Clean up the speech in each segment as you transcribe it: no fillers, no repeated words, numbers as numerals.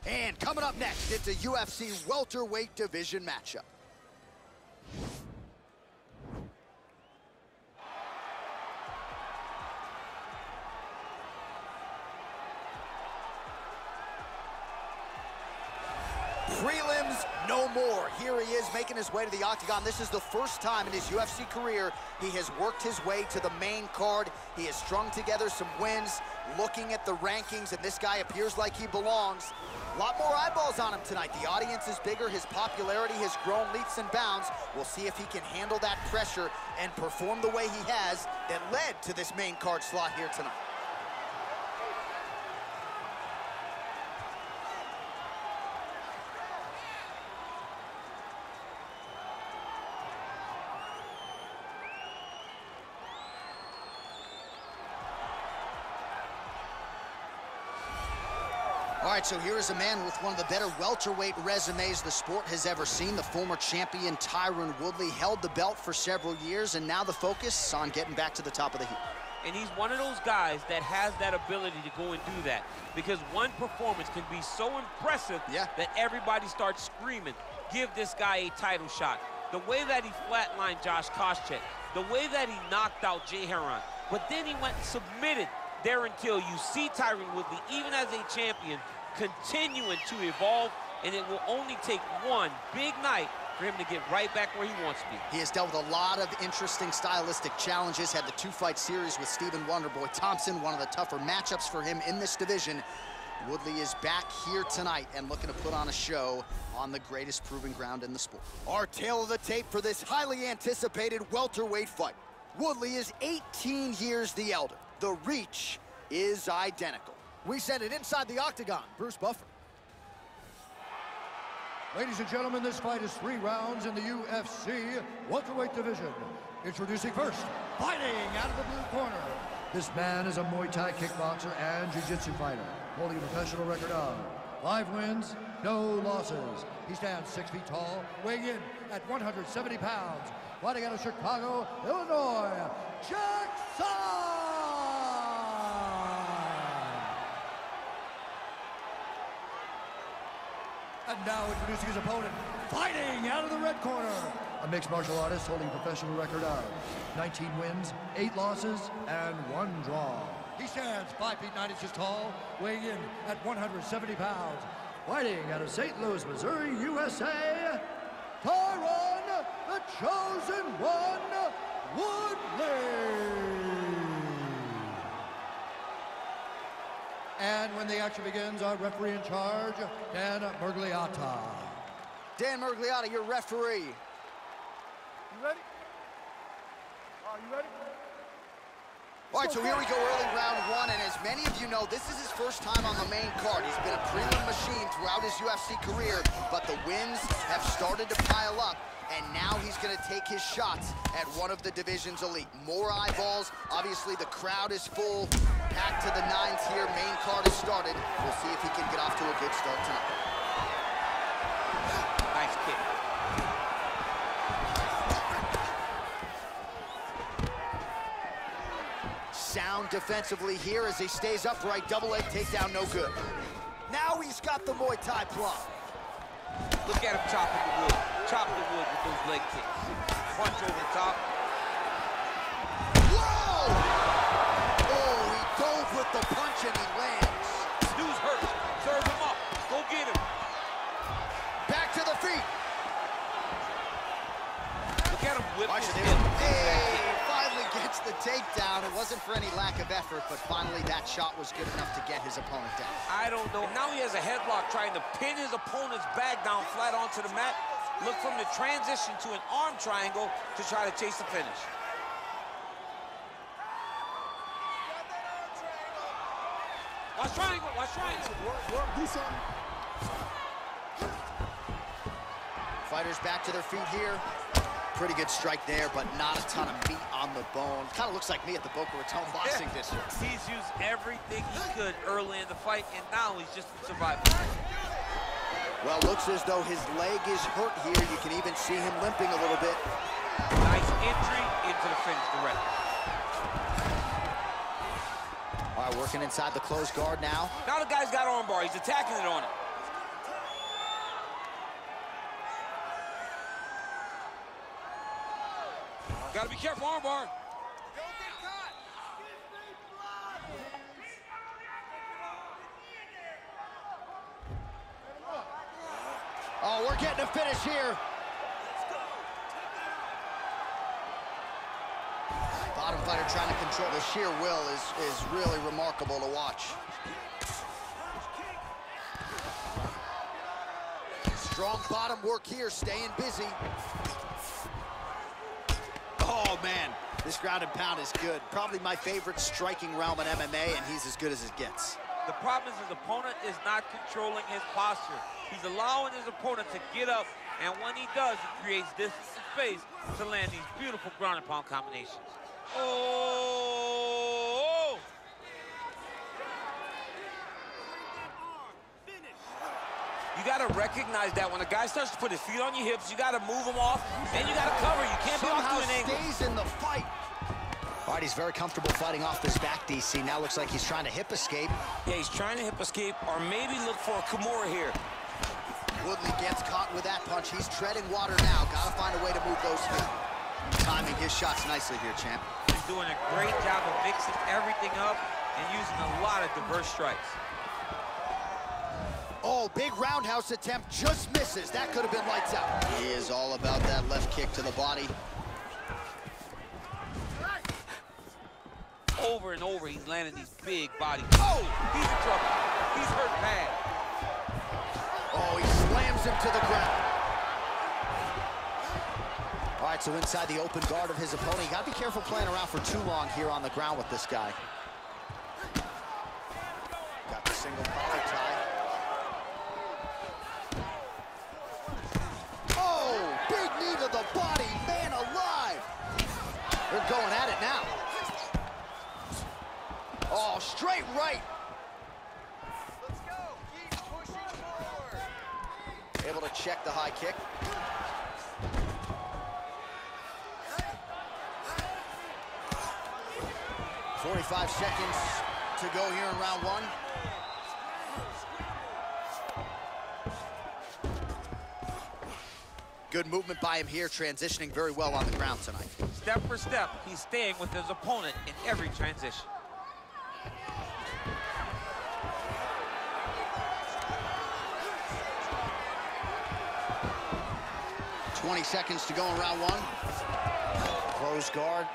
And coming up next, it's a UFC welterweight division matchup. Prelims no more. Here he is making his way to the octagon. This is the first time in his UFC career he has worked his way to the main card. He has strung together some wins, looking at the rankings, and this guy appears like he belongs. A lot more eyeballs on him tonight. The audience is bigger. His popularity has grown leaps and bounds. We'll see if he can handle that pressure and perform the way he has that led to this main card slot here tonight. All right, so here is a man with one of the better welterweight resumes the sport has ever seen. The former champion Tyron Woodley held the belt for several years, and now the focus is on getting back to the top of the heap. And he's one of those guys that has that ability to go and do that, because one performance can be so impressive that everybody starts screaming, give this guy a title shot. The way that he flatlined Josh Koscheck, the way that he knocked out Jay Heron, but then he went and submitted there until you see Tyron Woodley, even as a champion, continuing to evolve, and it will only take one big night for him to get right back where he wants to be. He has dealt with a lot of interesting stylistic challenges, had the two-fight series with Stephen Wonderboy Thompson, one of the tougher matchups for him in this division. Woodley is back here tonight and looking to put on a show on the greatest proving ground in the sport. Our tale of the tape for this highly anticipated welterweight fight. Woodley is 18 years the elder. The reach is identical. We send it inside the octagon. Bruce Buffer. Ladies and gentlemen, this fight is 3 rounds in the UFC welterweight division. Introducing first, fighting out of the blue corner. This man is a Muay Thai kickboxer and jiu-jitsu fighter, holding a professional record of 5 wins, no losses. He stands 6 feet tall, weighing in at 170 pounds. Fighting out of Chicago, Illinois, Jackson! And now introducing his opponent, fighting out of the red corner. A mixed martial artist holding a professional record of 19 wins, 8 losses, and 1 draw. He stands 5 feet 9 inches tall, weighing in at 170 pounds. Fighting out of St. Louis, Missouri, USA, Tyron, the Chosen One, Woodley. And when the action begins, our referee in charge, Dan Mergliata. Dan Mergliata, your referee. You ready? You ready? All right, so here we go, early round 1, and as many of you know, this is his first time on the main card. He's been a prelim machine throughout his UFC career, but the wins have started to pile up, and now he's going to take his shots at one of the division's elite. More eyeballs. Obviously, the crowd is full. Packed to the nines here. Main card has started. We'll see if he can get off to a good start tonight. Nice kick. Sound defensively here as he stays upright. Double leg takedown, no good. Now he's got the Muay Thai plum. Look at him chopping the wood. Chopping the wood with those leg kicks. Punch over the top. Whoa! Oh, he dove with the punch and he lands. Dude's hurt. Serve him up. Go get him. Back to the feet. Look at him whip his hip. Hey, finally gets the takedown. It wasn't for any lack of effort, but finally that shot was good enough to get his opponent down. I don't know. Now he has a headlock trying to pin his opponent's back down flat onto the mat. Look from the transition to an arm triangle to try to chase the finish. Watch triangle, watch triangle. Work, do something. Fighters back to their feet here. Pretty good strike there, but not a ton of meat on the bone. Kind of looks like me at the Boca Raton boxing district. He's used everything he could early in the fight, and now he's just surviving. Well, looks as though his leg is hurt here. You can even see him limping a little bit. Nice entry into the finish, direct. All right, working inside the closed guard now. Now the guy's got armbar. He's attacking it on it. Gotta be careful, armbar. Oh, we're getting a finish here. Bottom fighter trying to control. The sheer will is really remarkable to watch. Strong bottom work here, staying busy. Oh, man, this ground and pound is good. Probably my favorite striking realm in MMA, and he's as good as it gets. The problem is his opponent is not controlling his posture. He's allowing his opponent to get up, and when he does, he creates distance and space to land these beautiful ground and pound combinations. Oh! You got to recognize that when a guy starts to put his feet on your hips, you got to move him off, and you got to cover. You can't be off doing anything. Somehow stays in the fight. All right, he's very comfortable fighting off his back, DC. Now looks like he's trying to hip escape. Yeah, he's trying to hip escape, or maybe look for a Kimura here. Woodley gets caught with that punch. He's treading water now. Got to find a way to move those feet. Timing his shots nicely here, champ. He's doing a great job of mixing everything up and using a lot of diverse strikes. Oh, big roundhouse attempt, just misses. That could have been lights out. He is all about that left kick to the body. Over and over, he's landing these big bodies. Oh, he's in trouble. He's hurt bad. Oh, he slams him to the ground. All right, so inside the open guard of his opponent. You got to be careful playing around for too long here on the ground with this guy. Got the single collar tie. Oh, big knee to the body, man alive. They're going at it now. Oh, straight right. Let's go. Keep pushing forward. Able to check the high kick. .45 seconds to go here in round one. Good movement by him here, transitioning very well on the ground tonight. Step for step, he's staying with his opponent in every transition. 20 seconds to go in round one. Closed guard.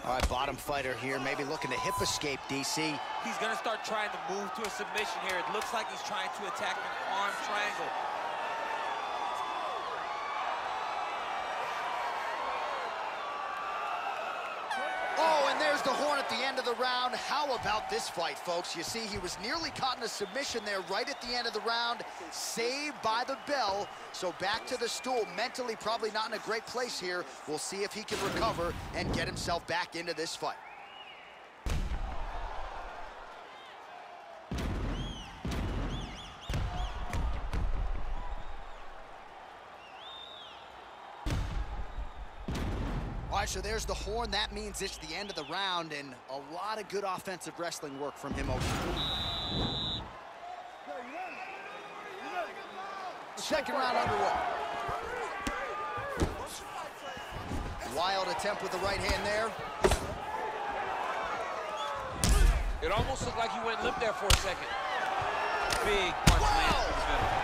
All right, bottom fighter here, maybe looking to hip escape, DC. He's gonna start trying to move to a submission here. It looks like he's trying to attack an arm triangle. Oh, and there's the horn at the end of the round. How about this fight, folks? You see, he was nearly caught in a submission there right at the end of the round, saved by the bell. So back to the stool, mentally probably not in a great place here. We'll see if he can recover and get himself back into this fight. All right, so there's the horn. That means it's the end of the round, and a lot of good offensive wrestling work from him over here. Second round underway. Wild attempt with the right hand there. It almost looked like he went limp there for a second. Big punch lands in the middle.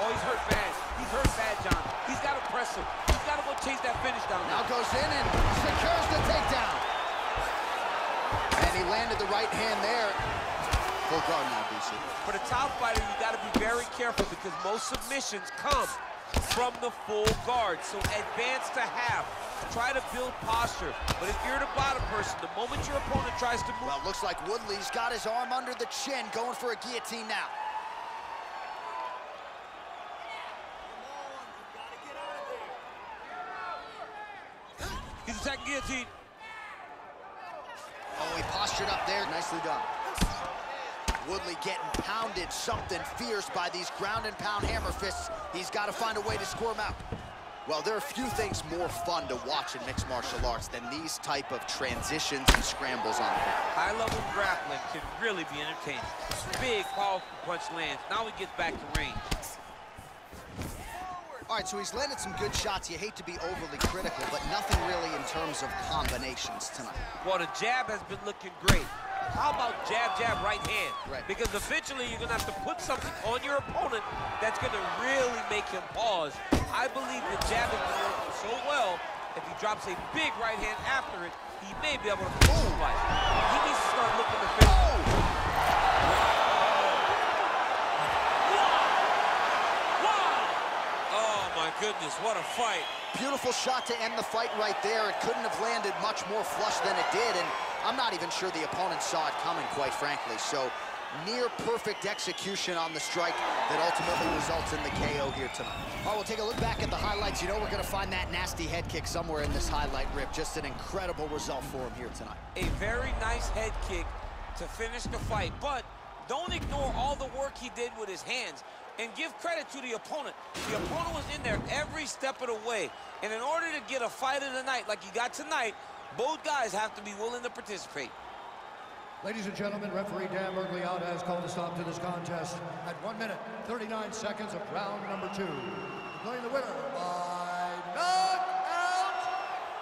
Oh, he's hurt bad. He's hurt bad, John. He's got to press him. He's got to go chase that finish down. Now goes in and secures the takedown. And he landed the right hand there. Full guard now, DC. For the top fighter, you got to be very careful because most submissions come from the full guard. So advance to half. Try to build posture. But if you're the bottom person, the moment your opponent tries to move... Well, it looks like Woodley's got his arm under the chin, going for a guillotine now. He's attacking guillotine. Oh, he postured up there. Nicely done. Woodley getting pounded something fierce by these ground and pound hammer fists. He's got to find a way to score him out. Well, there are few things more fun to watch in mixed martial arts than these type of transitions and scrambles on the ground. High-level grappling can really be entertaining. Big, powerful punch lands. Now he gets back to range. Forward, All right, so he's landed some good shots. You hate to be overly critical, but nothing really in terms of combinations tonight. Well, the jab has been looking great. How about jab, jab, right hand? Right. Because eventually you're going to have to put something on your opponent that's going to really make him pause. I believe the jab has been working so well, if he drops a big right hand after it, he may be able to finish the fight. He needs to start looking to finish. Goodness, what a fight. Beautiful shot to end the fight right there. It couldn't have landed much more flush than it did, and I'm not even sure the opponent saw it coming, quite frankly. So near perfect execution on the strike that ultimately results in the KO here tonight. All right, we'll take a look back at the highlights. You know we're going to find that nasty head kick somewhere in this highlight rip. Just an incredible result for him here tonight. A very nice head kick to finish the fight, but don't ignore all the work he did with his hands. And give credit to the opponent. The opponent was in there every step of the way. And in order to get a fight of the night like you got tonight, both guys have to be willing to participate. Ladies and gentlemen, referee Dan Woodley has called a stop to this contest at 1 minute, 39 seconds of round number 2. Declaring the winner by knockout,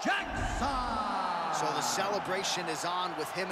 Jackson! So the celebration is on with him.